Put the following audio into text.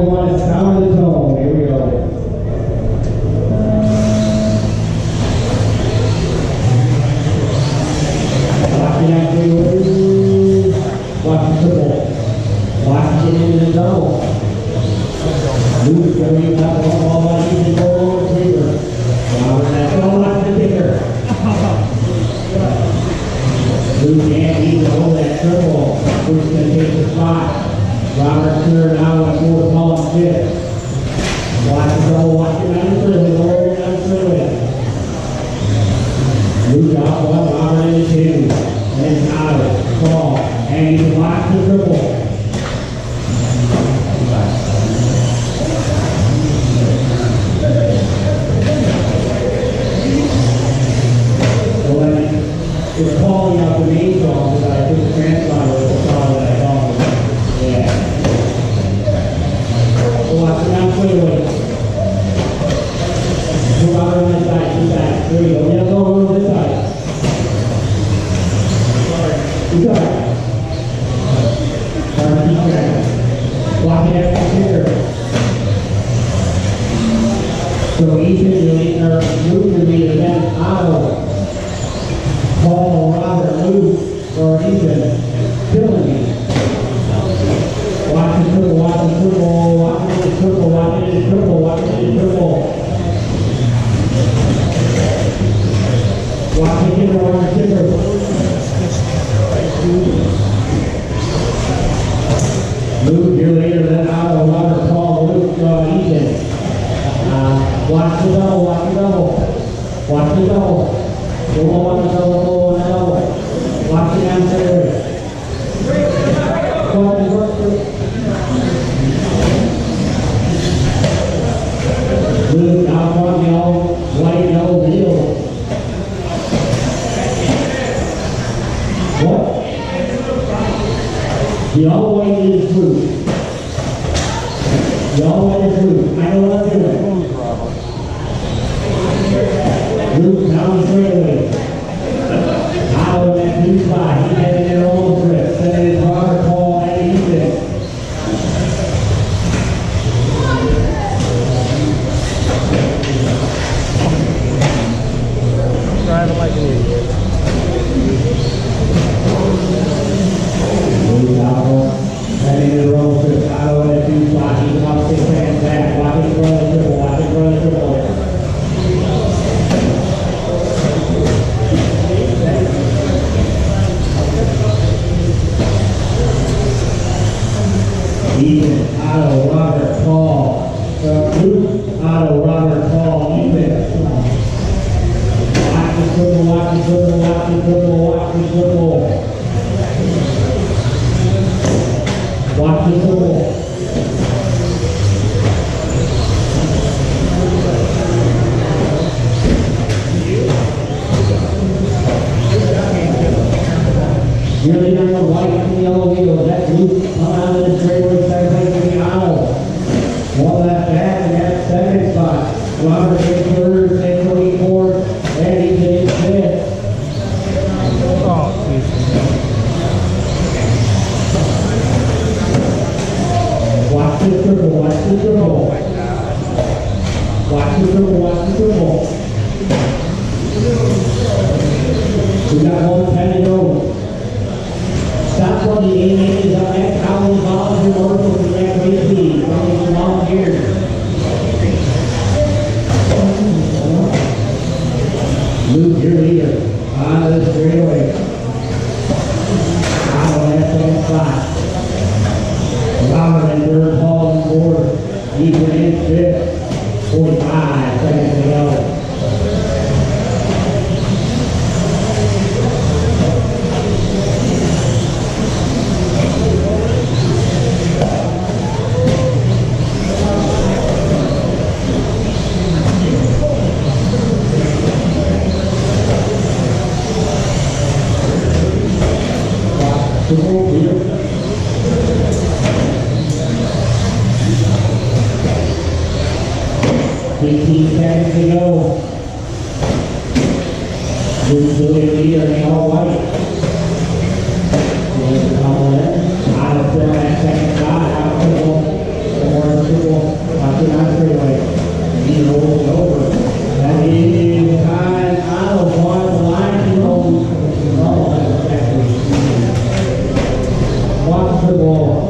one is HobbyTown. Here we go. Watch it out, watch the triple. Watch it into the double. Luke going up one ball by using goal over receiver. Robert that goal watch the kicker. Luke can't even hold that triple. Luke's going to take the spot. Robert third now at fourth ball and fifth. Watch the goal, watch it down the third, over down the third. Luke out one, Robert in the two. Then out, ball, and he can watch the triple. It's calling out the main song because I took the transponder with the song that I called. Yeah. So watch it down clearly. Move out on this side, two back. There you go. Yeah, go over this side. You got it. Start to keep track. Block it after the kicker. So Ethan really, or Luke will be the best auto. Paul, Robert, Luke, or Ethan, killing me. Watch the triple, watch the triple, watch the triple, watch the triple, watch the triple. Watch the kicker, watch the kicker. Luke, your leader, then out, Robert, Paul, Luke, Ethan. Watch the double, watch the double. Watch the double. Go on the double, watch it down there. Luke out on the old white yellow wheel. What? The all white is fruit. The all white is fruit. I know what I'm doing. Luke down the straightaway. Out of that new spot. He had their own grip. That is Robert, Paul, and Ethan. Driving like an idiot. Luke out. That is their own grip. Out of that new spot. He's about 6 seconds back. Watch it run the triple. Watch it run the triple. Ethan, Otto, Robert, Paul, Luke, Otto, Robert, Paul, Ethan. Watch the triple, watch the triple, watch the triple, watch the triple. Watch the triple. You're leading the white and yellow wheels. That's Luke. Come out of the straightaway, second place in the aisle. One left back and that's second spot. Robert takes third, takes 24th, and he takes fifth. Oh, watch the triple, watch the triple. Watch the triple, watch the triple. We got 110 to go. Stop on the 8 is up next. How many volunteer workers for the FAC? How many volunteers? Luke, your leader. On the straightaway. Out of that second spot. Robert in third, Paul in fourth. Ethan in fifth. 45 seconds to go. Seconds to go. Luke's the leader in all white. Out of that second spot, out of the the ball.